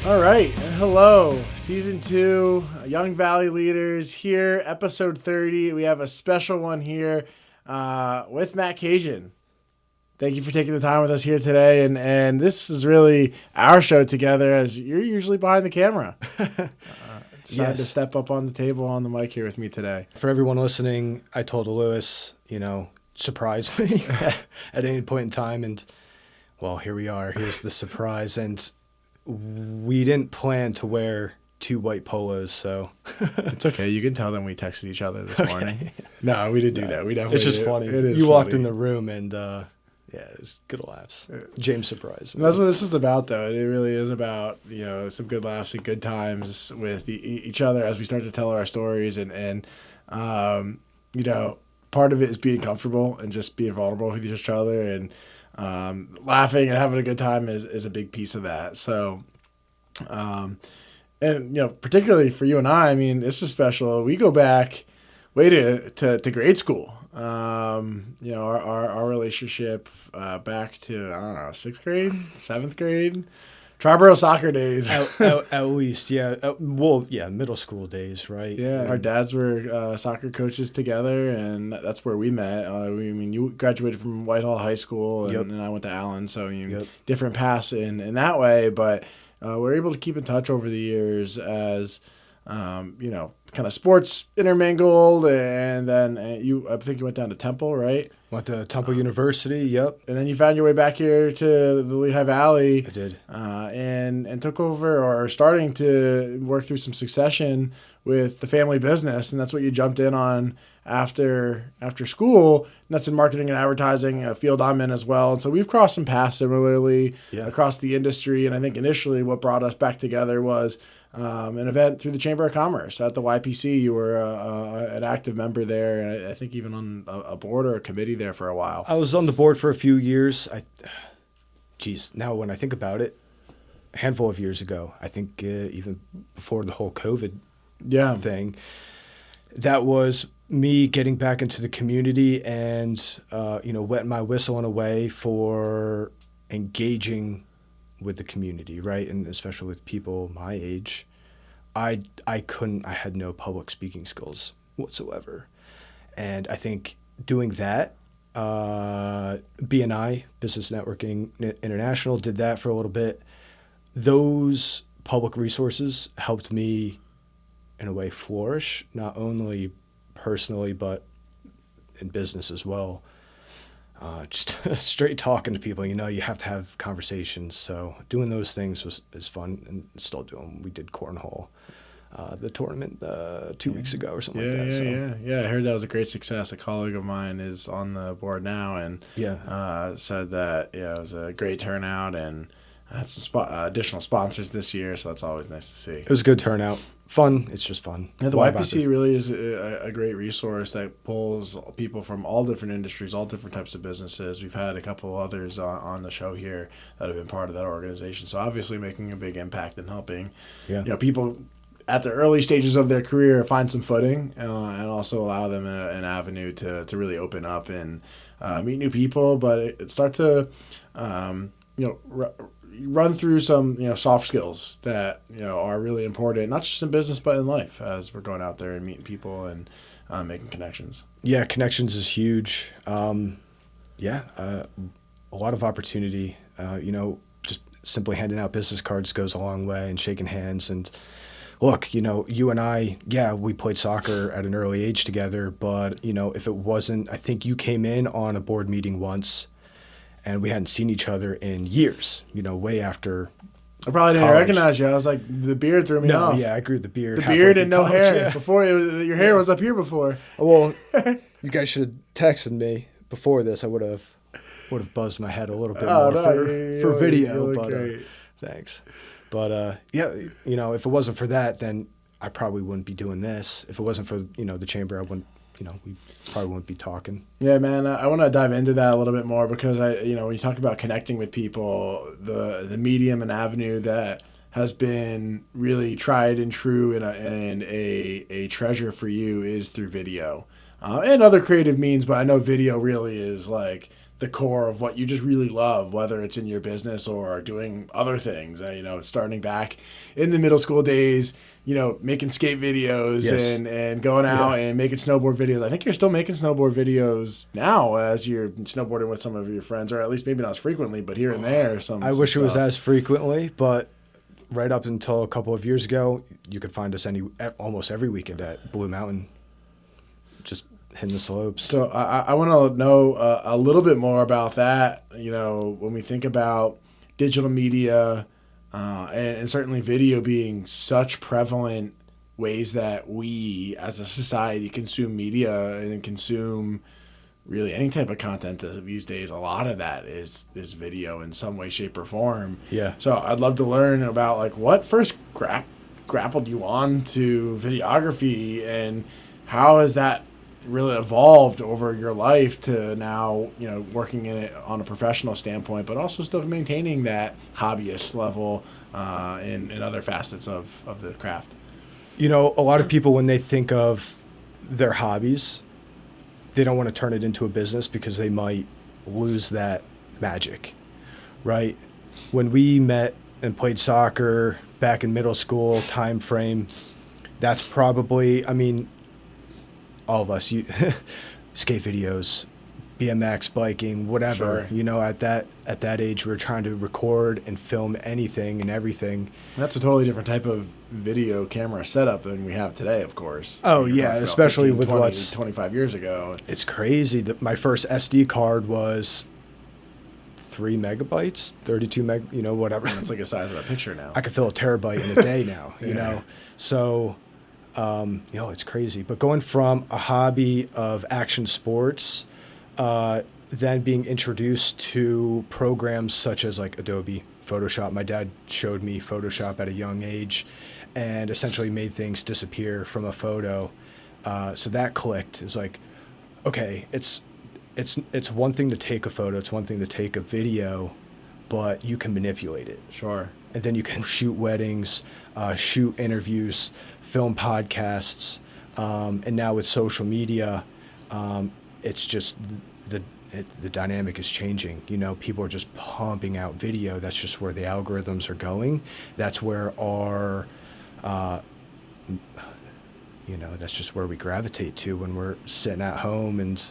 All right. Hello. Season 2, Young Valley Leaders here, episode 30. We have a special one here with Matt Kacyon. Thank you for taking the time with us here today. And this is really our show together, as you're usually behind the camera. Decided to step up on the table on the mic here with me today. For everyone listening, I told Lewis, surprise me at any point in time. And, well, here we are. Here's the surprise. And we didn't plan to wear 2 white polos, so. It's okay. You can tell them we texted each other this morning. No, we didn't do that. We definitely It's just did. funny. It is you funny. walked in the room and, it was good laughs. James surprised me. That's what this is about, though. It really is about, some good laughs and good times with each other as we start to tell our stories. And part of it is being comfortable and just being vulnerable with each other, and laughing and having a good time is a big piece of that. So, particularly for you and I mean, this is special. We go back way to grade school. Our relationship back to, I don't know, 6th grade, 7th grade, Triborough soccer days. At least, yeah. Middle school days, right? Yeah, our dads were soccer coaches together, and that's where we met. You graduated from Whitehall High School, and I went to Allen, so different paths in that way. But we're able to keep in touch over the years as, kind of sports intermingled, and then I think you went down to Temple, right? Went to Temple University, yep. And then you found your way back here to the Lehigh Valley. I did. And took over, or starting to work through some succession with the family business, and that's what you jumped in on after school. And that's in marketing and advertising, a field I'm in as well. And so we've crossed some paths similarly across the industry. And I think initially what brought us back together was an event through the Chamber of Commerce at the YPC. You were an active member there, and I think even on a board or a committee there for a while. I was on the board for a few years. Now when I think about it, a handful of years ago, I think even before the whole COVID thing, that was me getting back into the community and, wetting my whistle in a way for engaging with the community, right? And especially with people my age. I had no public speaking skills whatsoever. And I think doing that, BNI, Business Networking International, did that for a little bit. Those public resources helped me, in a way, flourish, not only personally, but in business as well. Just straight talking to people, you have to have conversations. So doing those things is fun, and still doing. We did cornhole, the tournament 2 weeks ago or something like that. Yeah. I heard that was a great success. A colleague of mine is on the board now, and said that it was a great turnout, and had some additional sponsors this year. So that's always nice to see. It was a good turnout. Fun. It's just fun. Yeah, the YPC really is a great resource that pulls people from all different industries, all different types of businesses. We've had a couple others on the show here that have been part of that organization. So obviously making a big impact and helping people at the early stages of their career find some footing, and also allow them an avenue to really open up and meet new people, but start to run through some soft skills that are really important, not just in business but in life, as we're going out there and meeting people and making connections. Yeah, connections is huge. A lot of opportunity. Just simply handing out business cards goes a long way, and shaking hands. And look, you and I, we played soccer at an early age together, but if it wasn't, I think you came in on a board meeting once, and we hadn't seen each other in years, way after I probably didn't college. recognize you. I was like, the beard through me off. Yeah, I grew the beard. The beard and no college, hair. Yeah. Before, your hair was up here before. Well, you guys should have texted me before this. I would have buzzed my head a little bit more for video. But thanks. But if it wasn't for that, then I probably wouldn't be doing this. If it wasn't for the chamber, I wouldn't. We probably wouldn't be talking. Yeah, man, I want to dive into that a little bit more, because when you talk about connecting with people, the medium and avenue that has been really tried and true and a treasure for you is through video, and other creative means. But I know video really is like the core of what you just really love, whether it's in your business or doing other things. Starting back in the middle school days, making skate videos and going out and making snowboard videos. I think you're still making snowboard videos now as you're snowboarding with some of your friends, or at least maybe not as frequently, but here and there. I wish it was as frequently, but right up until a couple of years ago, you could find us almost every weekend at Blue Mountain, just hitting the slopes. So I want to know a little bit more about that. When we think about digital media and certainly video being such prevalent ways that we as a society consume media and consume really any type of content these days, a lot of that is video in some way, shape, or form. Yeah. So I'd love to learn about like what first grappled you on to videography, and how has that really evolved over your life to now, working in it on a professional standpoint, but also still maintaining that hobbyist level in other facets of the craft. A lot of people, when they think of their hobbies, they don't want to turn it into a business because they might lose that magic, right? When we met and played soccer back in middle school time frame, that's probably, all of us, skate videos, BMX, biking, whatever. Sure. At that age, we were trying to record and film anything and everything. That's a totally different type of video camera setup than we have today, of course. Oh, yeah, especially 15, with 20, what's 25 years ago. It's crazy that my first SD card was 3 megabytes, 32 whatever. It's like the size of a picture now. I could fill a terabyte in a day now, So, it's crazy. But going from a hobby of action sports, then being introduced to programs such as like Adobe, Photoshop. My dad showed me Photoshop at a young age and essentially made things disappear from a photo. So that clicked. It's like, okay, it's one thing to take a photo, it's one thing to take a video, but you can manipulate it. Sure. And then you can shoot weddings, shoot interviews, film podcasts, and now with social media, it's just the dynamic is changing. People are just pumping out video. That's just where the algorithms are going. That's where our, that's just where we gravitate to when we're sitting at home and,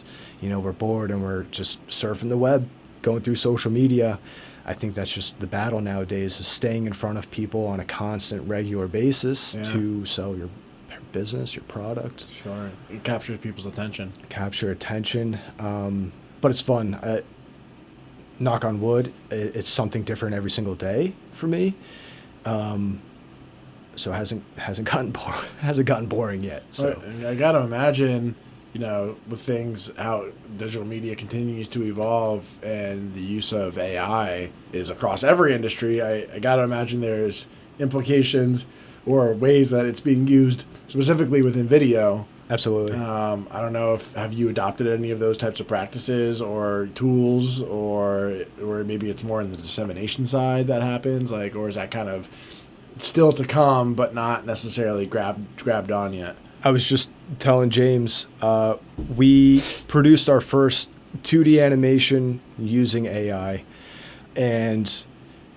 we're bored and we're just surfing the web, going through social media. I think that's just the battle nowadays, is staying in front of people on a constant, regular basis to sell your business, your product. Sure. It captures people's attention. But it's fun. Knock on wood, it's something different every single day for me. So it hasn't gotten boring yet. So I got to imagine, with things, how digital media continues to evolve and the use of AI is across every industry. I got to imagine there's implications or ways that it's being used specifically within video. Absolutely. I don't know have you adopted any of those types of practices or tools, or maybe it's more in the dissemination side that happens, or is that kind of still to come but not necessarily grabbed on yet? I was just telling James, we produced our first 2D animation using AI, and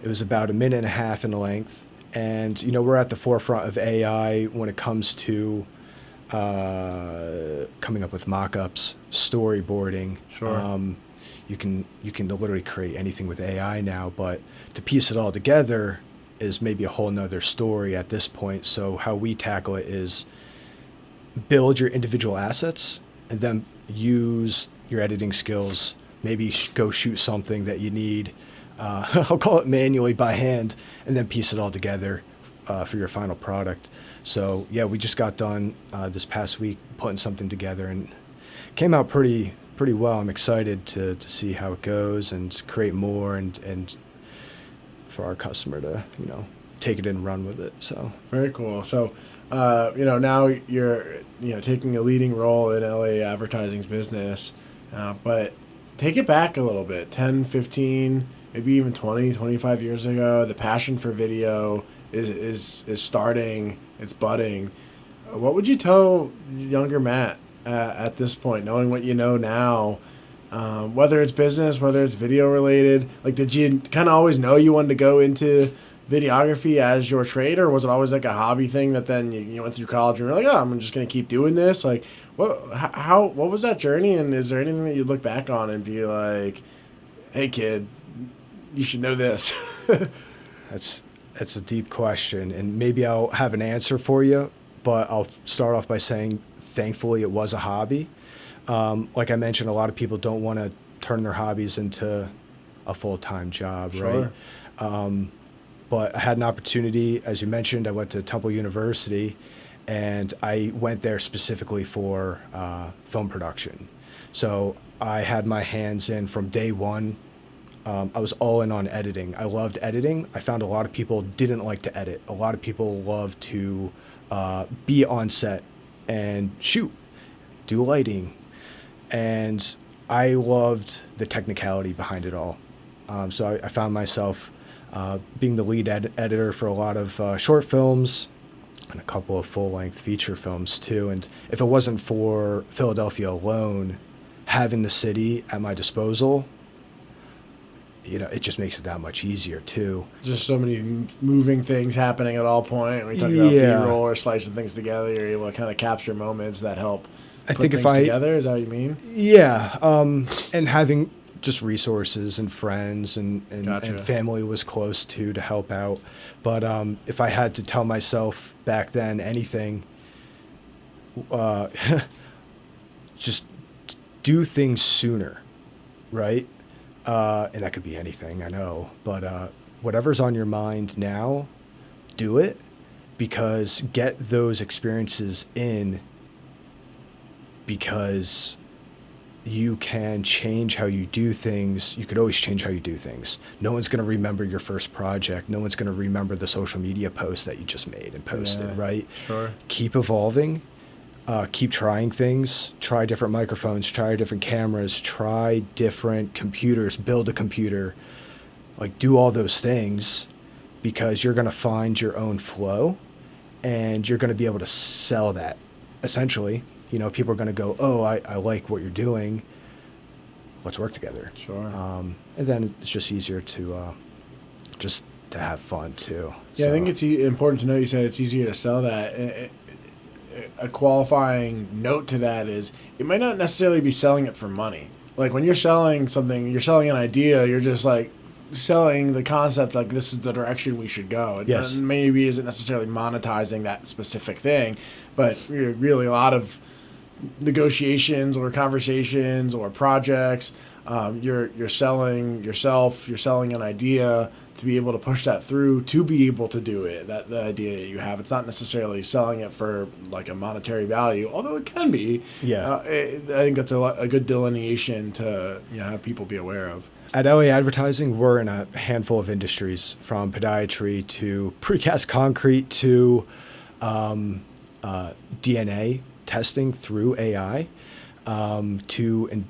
it was about 1.5 minutes in length. And, we're at the forefront of AI when it comes to coming up with mock-ups, storyboarding. Sure. You can literally create anything with AI now, but to piece it all together is maybe a whole nother story at this point. So how we tackle it is build your individual assets and then use your editing skills. Maybe go shoot something that you need. I'll call it manually by hand, and then piece it all together for your final product. So yeah, we just got done this past week putting something together, and came out pretty well. I'm excited to see how it goes and create more, and for our customer to take it and run with it. So very cool. So now you're taking a leading role in LA advertising's business, but take it back a little bit, 10, 15, maybe even 20, 25 years ago. The passion for video is starting, it's budding. What would you tell younger Matt at this point, knowing what you know now? whether it's business, whether it's video related? Like, did you kind of always know you wanted to go into videography as your trade, or was it always like a hobby thing that then you went through college and you're like, oh, I'm just going to keep doing this? Like, what was that journey? And is there anything that you look back on and be like, hey, kid, you should know this? That's a deep question, and maybe I'll have an answer for you, but I'll start off by saying, thankfully, it was a hobby. Like I mentioned, a lot of people don't want to turn their hobbies into a full-time job, Sure. right? But I had an opportunity, as you mentioned. I went to Temple University, and I went there specifically for film production. So I had my hands in from day one. I was all in on editing. I loved editing. I found a lot of people didn't like to edit. A lot of people love to be on set and shoot, do lighting. And I loved the technicality behind it all. So I found myself being the lead editor for a lot of short films and a couple of full-length feature films too. And if it wasn't for Philadelphia alone, having the city at my disposal, it just makes it that much easier too. Just so many moving things happening at all point. When you talk about B-roll or slicing things together, you're able to kind of capture moments that help put things together. Is that what you mean? Yeah. And having just resources and friends and family was close to help out. But if I had to tell myself back then anything, just do things sooner, right? And that could be anything, I know. But whatever's on your mind now, do it, because get those experiences in, because you can change how you do things. You could always change how you do things. No one's going to remember your first project. No one's going to remember the social media post that you just made and posted, right? Sure. Keep evolving. Keep trying things. Try different microphones. Try different cameras. Try different computers. Build a computer. Like, do all those things, because you're going to find your own flow, and you're going to be able to sell that, essentially. People are going to go, oh, I like what you're doing. Let's work together. Sure. And then it's just easier to just to have fun too. Yeah, so I think it's important to know. You said it's easier to sell that. A qualifying note to that is it might not necessarily be selling it for money. Like, when you're selling something, you're selling an idea. You're just like selling the concept, like, this is the direction we should go. And yes. Maybe isn't necessarily monetizing that specific thing, but really a lot of negotiations or conversations or projects, you're selling yourself, you're selling an idea to be able to push that through, to be able to do it, that the idea that you have. It's not necessarily selling it for like a monetary value, although it can be. Yeah. I think that's a good delineation to have people be aware of. At LA Advertising, we're in a handful of industries, from podiatry to precast concrete to DNA testing through AI, to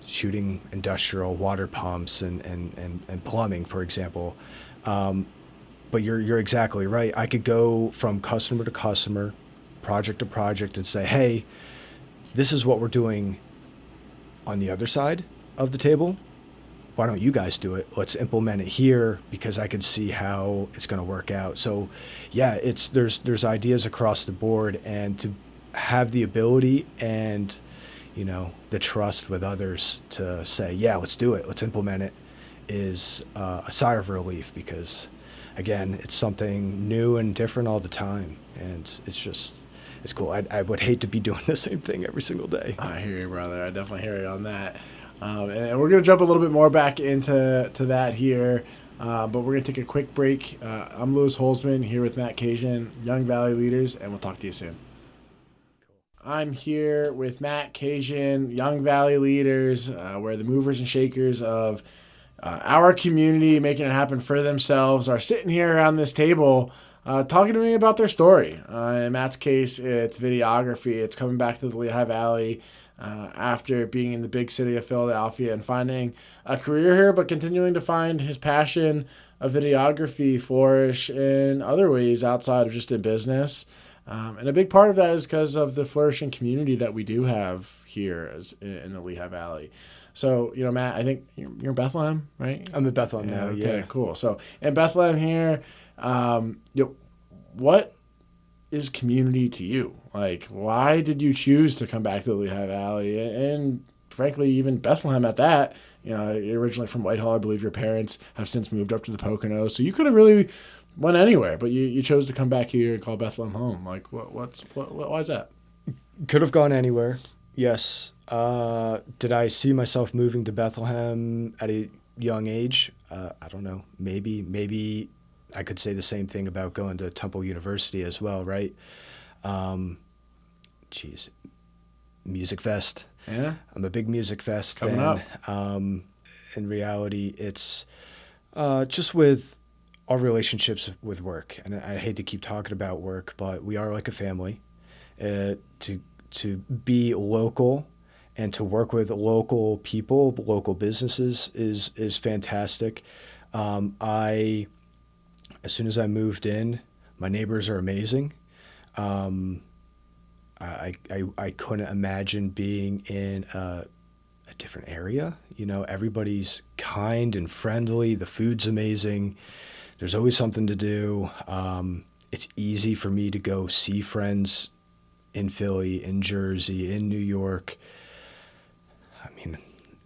shooting industrial water pumps and plumbing, for example. But you're exactly right. I could go from customer to customer, project to project, and say, hey, this is what we're doing on the other side of the table. Why don't you guys do it? Let's implement it here, because I could see how it's going to work out. So yeah, there's ideas across the board, and to have the ability and the trust with others to say, yeah, let's do it, let's implement it, is a sigh of relief, because again, it's something new and different all the time, and it's cool. I would hate to be doing the same thing every single day. I hear you, brother. I definitely hear you on that. And we're going to jump a little bit more back into that here, but we're going to take a quick break. I'm Louis Holzman here with Matt Kacyon, Young Valley Leaders, and we'll talk to you soon. I'm here with Matt Kacyon, Young Valley Leaders. We're the movers and shakers of our community, making it happen for themselves, are sitting here around this table talking to me about their story. In Matt's case, it's videography. It's coming back to the Lehigh Valley after being in the big city of Philadelphia and finding a career here, but continuing to find his passion of videography flourish in other ways outside of just in business. And a big part of that is because of the flourishing community that we do have here in the Lehigh Valley. So, Matt, I think you're in Bethlehem, right? I'm in Bethlehem now. Okay, Yeah. cool. So in Bethlehem here, what is community to you? Like, why did you choose to come back to the Lehigh Valley and frankly, even Bethlehem at that? You're originally from Whitehall. I believe your parents have since moved up to the Poconos. So you could have really went anywhere, but you chose to come back here and call Bethlehem home. Like, why is that? Could have gone anywhere. Yes. Did I see myself moving to Bethlehem at a young age? I don't know. Maybe I could say the same thing about going to Temple University as well, right? Music Fest. Yeah. I'm a big Music Fest Coming fan. up. In reality, it's just with our relationships with work, and I hate to keep talking about work, but we are like a family. To be local and to work with local people, local businesses is fantastic. As soon as I moved in, my neighbors are amazing. I couldn't imagine being in a different area. Everybody's kind and friendly. The food's amazing. There's always something to do. It's easy for me to go see friends in Philly, in Jersey, in New York. I mean,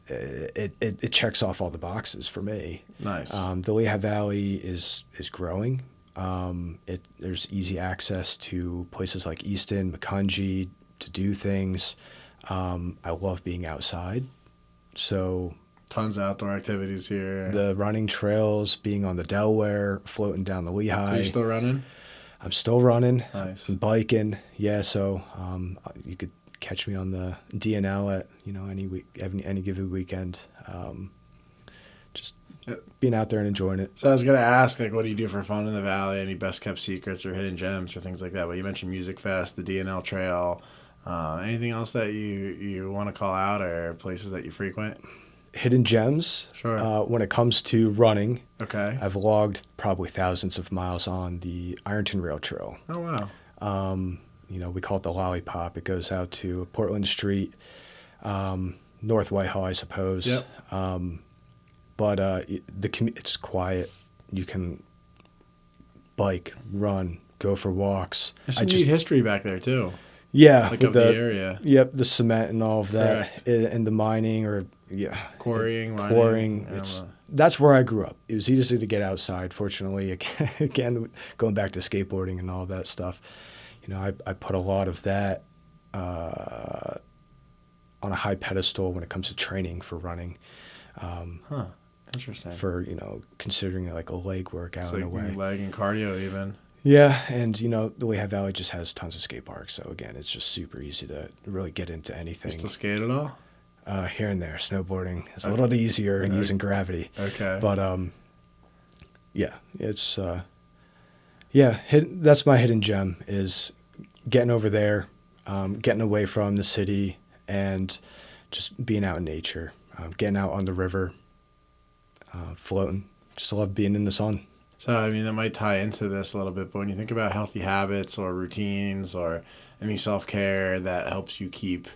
it checks off all the boxes for me. Nice. The Lehigh Valley is growing. There's easy access to places like Easton, Macungie to do things. I love being outside. So tons of outdoor activities here. The running trails, being on the Delaware, floating down the Lehigh. Are you still running? I'm still running. Nice. And biking. Yeah, so you could catch me on the DNL at any given weekend. Just being out there and enjoying it. So I was gonna ask, like, what do you do for fun in the valley? Any best kept secrets or hidden gems or things like that? But you mentioned Music Fest, the DNL Trail. Anything else that you want to call out or places that you frequent? Hidden gems. Sure. When it comes to running, okay, I've logged probably thousands of miles on the Ironton Rail Trail. Oh wow. We call it the Lollipop. It goes out to Portland Street, North Whitehall, I suppose. Yep. But it's quiet. You can bike, run, go for walks. There's some neat history back there too. Yeah, like of the area. Yep, the cement and all of that, Correct. And the mining quarrying. That's where I grew up. It was easy to get outside. Fortunately, again, going back to skateboarding and all that stuff, I put a lot of that on a high pedestal when it comes to training for running. Interesting. For considering it like a leg workout in a way. Leg and cardio even. Yeah, and the Lehigh Valley just has tons of skate parks, so again, it's just super easy to really get into anything. You still skate at all? Here and there. Snowboarding is a little easier using gravity. Okay. But it's that's my hidden gem is getting over there, getting away from the city, and just being out in nature, getting out on the river, floating. Just love being in the sun. So, I mean, that might tie into this a little bit, but when you think about healthy habits or routines or any self-care that helps you keep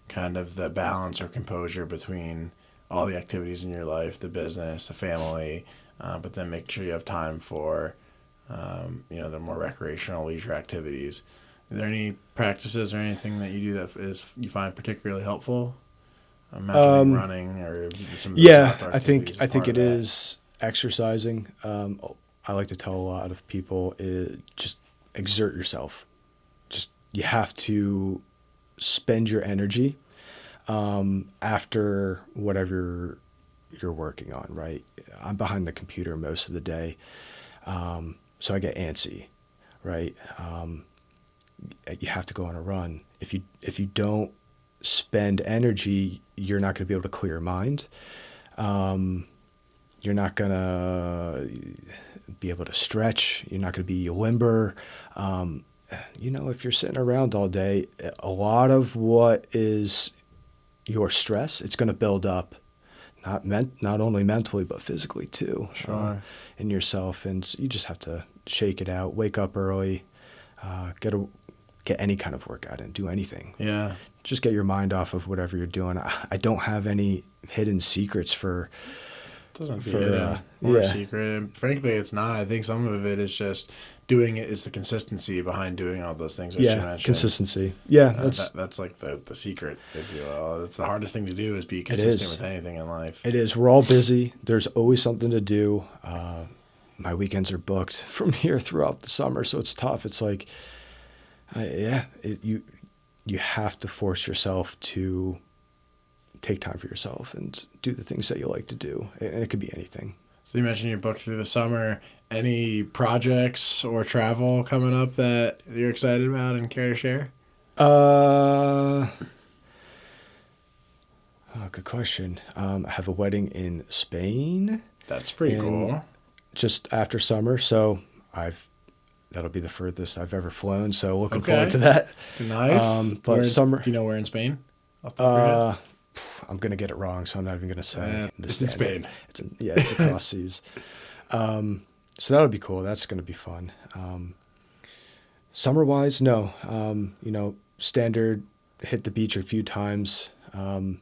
kind of the balance or composure between all the activities in your life, the business, the family, but then make sure you have time for, the more recreational leisure activities. Are there any practices or anything that you do that you find particularly helpful? I'm imagining running or some of those outdoor activities. I think it is exercising. I like to tell a lot of people, just exert yourself. Just you have to spend your energy after whatever you're working on, right? I'm behind the computer most of the day, so I get antsy, right? You have to go on a run. If you don't spend energy, you're not going to be able to clear your mind. You're not going to be able to stretch. You're not going to be limber. If you're sitting around all day, a lot of what is your stress, it's going to build up, not only mentally, but physically too. Sure. In yourself. And you just have to shake it out, wake up early, get any kind of workout in, do anything. Yeah. just get your mind off of whatever you're doing. I don't have any hidden secrets for. Doesn't be hidden or a secret. And frankly, it's not. I think some of it is just doing it. It's the consistency behind doing all those things that you mentioned. Consistency. Yeah, that's like the secret, if you will. It's the hardest thing to do is be consistent with anything in life. It is. We're all busy. There's always something to do. My weekends are booked from here throughout the summer, so it's tough. It's like, you have to force yourself to take time for yourself and do the things that you like to do. And it could be anything. So you mentioned you're booked through the summer. Any projects or travel coming up that you're excited about and care to share? Good question. I have a wedding in Spain. That's pretty cool. Just after summer, so that'll be the furthest I've ever flown. So looking forward to that. Nice. But summer. Do you know where in Spain? I'm gonna get it wrong, so I'm not even gonna say. It's in Spain. It's across seas. So that'll be cool. That's gonna be fun. Summer wise, no. Standard. Hit the beach a few times. I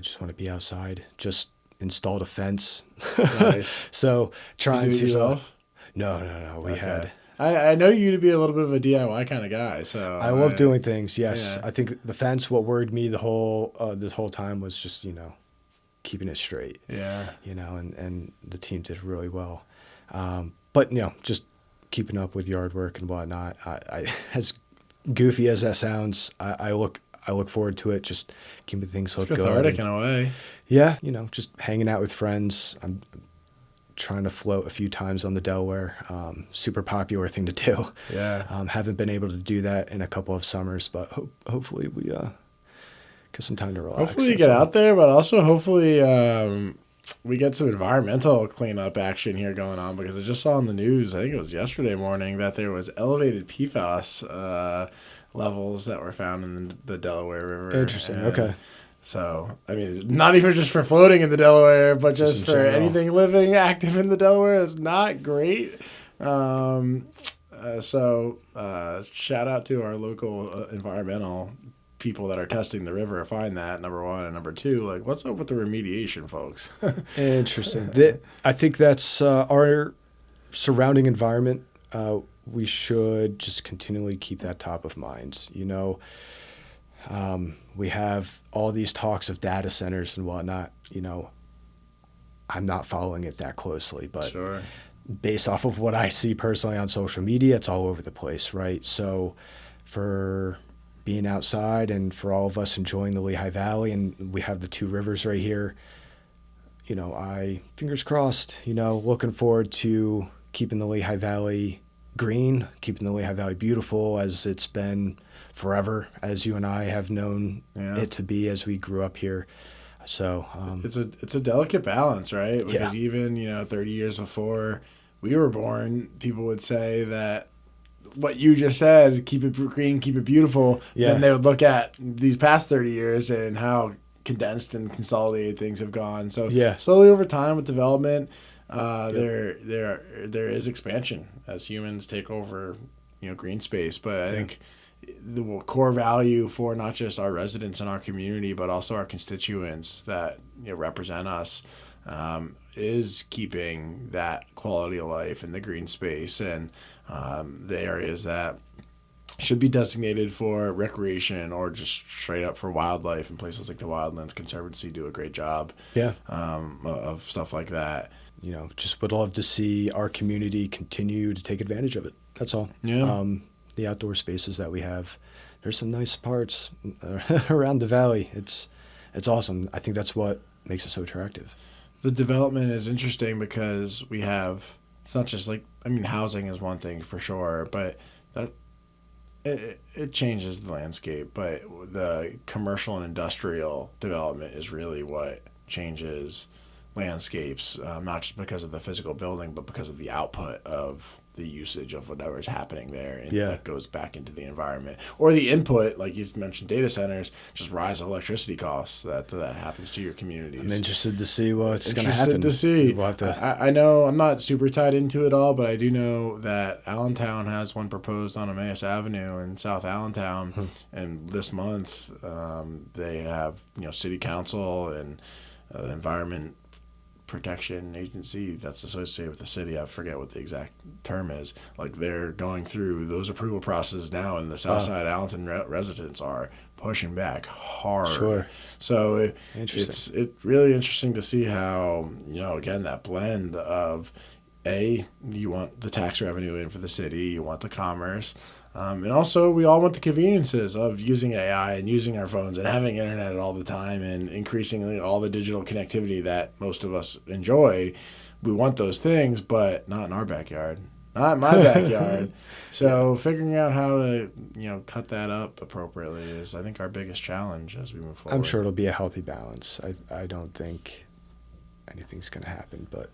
just want to be outside. Just installed a fence. Nice. So trying to yourself? No. We had. I know you to be a little bit of a DIY kind of guy, so I love doing things. Yes, I think the fence. What worried me this whole time was just keeping it straight. Yeah. And the team did really well, but just keeping up with yard work and whatnot. I as goofy as that sounds, I look forward to it. Just keeping things look good. It's cathartic in a way. Yeah, just hanging out with friends. I'm trying to float a few times on the Delaware. Super popular thing to do. Yeah. Haven't been able to do that in a couple of summers, but hopefully we get some time to relax. Hopefully you get out there, but also hopefully we get some environmental cleanup action here going on, because I just saw on the news, I think it was yesterday morning, that there was elevated PFAS levels that were found in the Delaware River. Interesting. Okay. So, I mean, not even just for floating in the Delaware, but just for anything living active in the Delaware is not great. So, shout out to our local environmental people that are testing the river to find that, number one. And number two, what's up with the remediation, folks? Interesting. I think that's our surrounding environment. We should just continually keep that top of mind. We have all these talks of data centers and whatnot. I'm not following it that closely, but sure. Based off of what I see personally on social media, it's all over the place, right? So for being outside and for all of us enjoying the Lehigh Valley, and we have the two rivers right here, fingers crossed, looking forward to keeping the Lehigh Valley green, keeping the Lehigh Valley beautiful as it's been forever, as you and I have known it to be as we grew up here. So it's a delicate balance, right? Because even 30 years before we were born, people would say that what you just said, keep it green, keep it beautiful. Yeah. Then they would look at these past 30 years and how condensed and consolidated things have gone. So slowly over time with development, there is expansion as humans take over green space. But I think the core value for not just our residents in our community, but also our constituents that represent us, is keeping that quality of life in the green space and the areas that should be designated for recreation or just straight up for wildlife. And places like the Wildlands Conservancy do a great job of stuff like that. Just would love to see our community continue to take advantage of it. That's all. Yeah. The outdoor spaces that we have, there's some nice parts around the valley. It's awesome. I think that's what makes it so attractive. The development is interesting because we have, it's not just housing is one thing for sure, but that it changes the landscape. But the commercial and industrial development is really what changes landscapes, not just because of the physical building, but because of the output of the usage of whatever is happening there, and that goes back into the environment. Or the input, like you mentioned, data centers, just rise of electricity costs that happens to your communities. I'm interested to see what's going to happen. Interested to see. We'll have to... I know I'm not super tied into it all, but I do know that Allentown has one proposed on Emmaus Avenue in South Allentown, and this month they have city council and environment protection agency that's associated with the city. I forget what the exact term is. Like, they're going through those approval processes now, and the Southside Allenton residents are pushing back hard. Sure. So it's really interesting to see how, again, that blend of you want the tax revenue in for the city, you want the commerce, and also we all want the conveniences of using AI and using our phones and having internet all the time and increasingly all the digital connectivity that most of us enjoy. We want those things, but not in our backyard, not in my backyard. So figuring out how to, cut that up appropriately is, I think, our biggest challenge as we move forward. I'm sure it'll be a healthy balance. I don't think anything's going to happen, but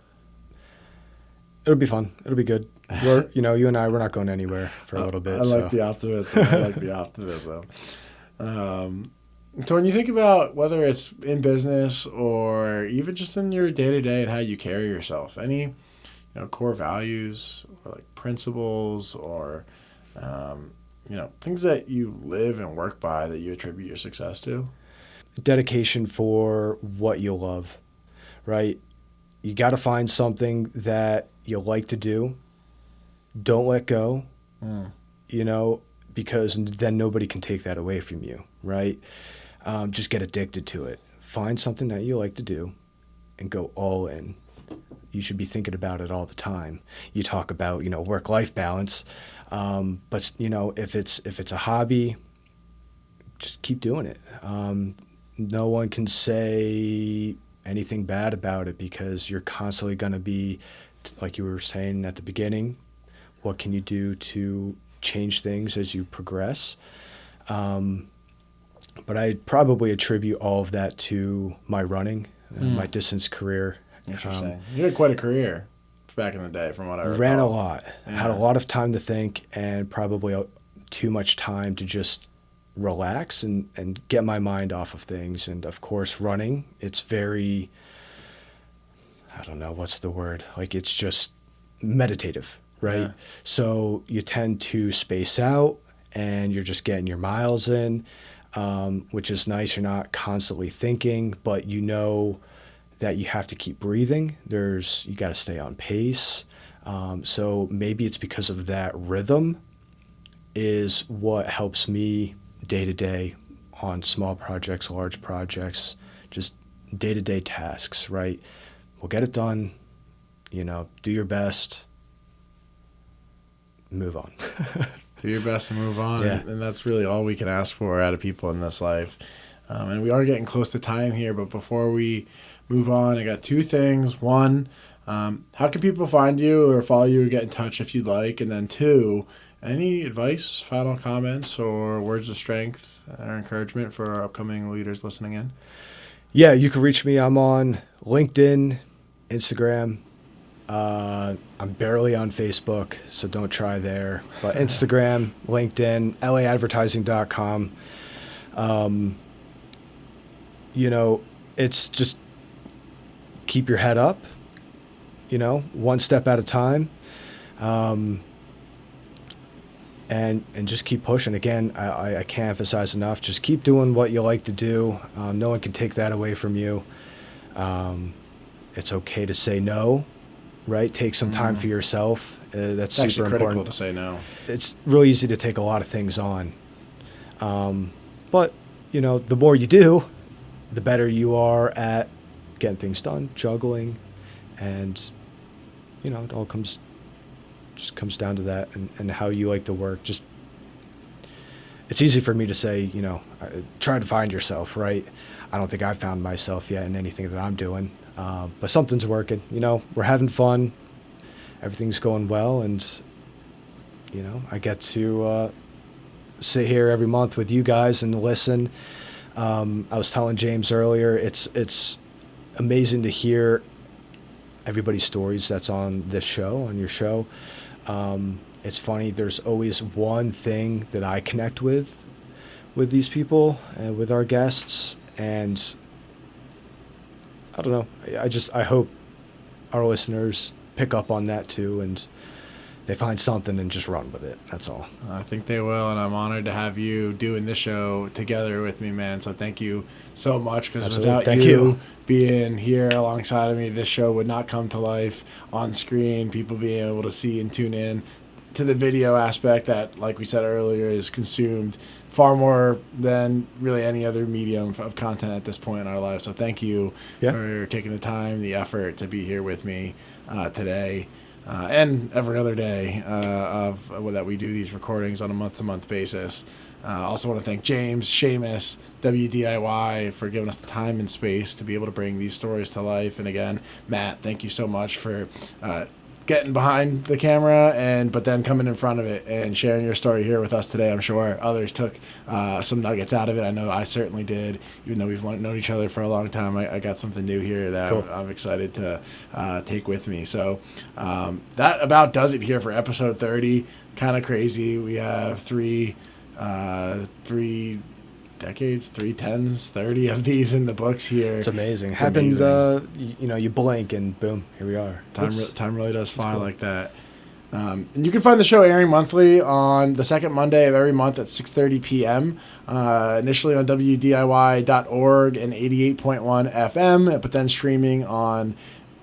it'll be fun. It'll be good. You and I, we're not going anywhere for a little bit. I like the optimism. So when you think about whether it's in business or even just in your day-to-day and how you carry yourself, any core values or like principles or things that you live and work by that you attribute your success to? Dedication for what you love, right? You got to find something that you like to do. Don't let go, because then nobody can take that away from you, right? Just get addicted to it. Find something that you like to do and go all in. You should be thinking about it all the time. You talk about, work-life balance, but, if it's a hobby, just keep doing it. No one can say anything bad about it because you're constantly going to be, like you were saying at the beginning, what can you do to change things as you progress? But I'd probably attribute all of that to my running, my distance career. Interesting. You had quite a career back in the day, from what I recall. Ran a lot. Yeah. Had a lot of time to think and probably too much time to just relax and get my mind off of things. And, of course, running, it's very, I don't know, what's the word? Like, it's just meditative, right? Yeah. So you tend to space out and you're just getting your miles in, which is nice. You're not constantly thinking, but that you have to keep breathing. You got to stay on pace. So maybe it's because of that rhythm is what helps me day to day on small projects, large projects, just day-to-day tasks, right? We'll get it done, do your best, move on. Do your best and move on. Yeah. And that's really all we can ask for out of people in this life. And we are getting close to time here, but before we move on, I got two things. One, how can people find you or follow you or get in touch if you'd like? And then two, any advice, final comments, or words of strength or encouragement for our upcoming leaders listening in? Yeah, you can reach me. I'm on LinkedIn, Instagram. I'm barely on Facebook, so don't try there. But Instagram, LinkedIn, laadvertising.com. It's just keep your head up, one step at a time. And just keep pushing. Again, I can't emphasize enough. Just keep doing what you like to do. No one can take that away from you. It's okay to say no, right? Take some time for yourself. That's super actually important. Critical to say no. It's really easy to take a lot of things on. But, the more you do, the better you are at getting things done, juggling, and, it all comes down to that and how you like to work. Just, it's easy for me to say, try to find yourself, right? I don't think I've found myself yet in anything that I'm doing, but something's working. We're having fun, everything's going well, and I get to sit here every month with you guys and listen. I was telling James earlier, it's amazing to hear everybody's stories that's on this show, on your show. It's funny. There's always one thing that I connect with these people and with our guests, and I don't know. I hope our listeners pick up on that too, and they find something and just run with it. That's all. I think they will, and I'm honored to have you doing this show together with me, man. So thank you so much, because without you being here alongside of me, this show would not come to life on screen. People being able to see and tune in to the video aspect that, like we said earlier, is consumed far more than really any other medium of content at this point in our lives. So thank you for taking the time, the effort to be here with me today. And every other day that we do these recordings on a month-to-month basis. Also want to thank James, Seamus, WDIY for giving us the time and space to be able to bring these stories to life. And again, Matt, thank you so much for getting behind the camera but then coming in front of it and sharing your story here with us today. I'm sure others took some nuggets out of it. I know I certainly did. Even though we've known each other for a long time, I got something new here that cool. I'm excited to take with me. So that about does it here for episode 30. Kind of crazy. We have three decades, 30 of these in the books here. It's amazing. Happens, you blink and boom, here we are. Time really does fly like that. And you can find the show airing monthly on the second Monday of every month at 6:30 p.m. Initially on WDIY.org and 88.1 FM, but then streaming on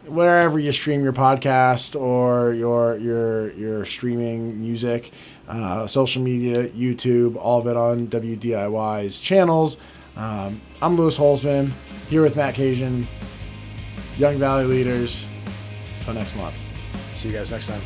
wherever you stream your podcast or your streaming music, social media, YouTube, all of it on WDIY's channels. I'm Lewis Holzman, here with Matt Kacyon, Young Valley Leaders. Until next month. See you guys next time.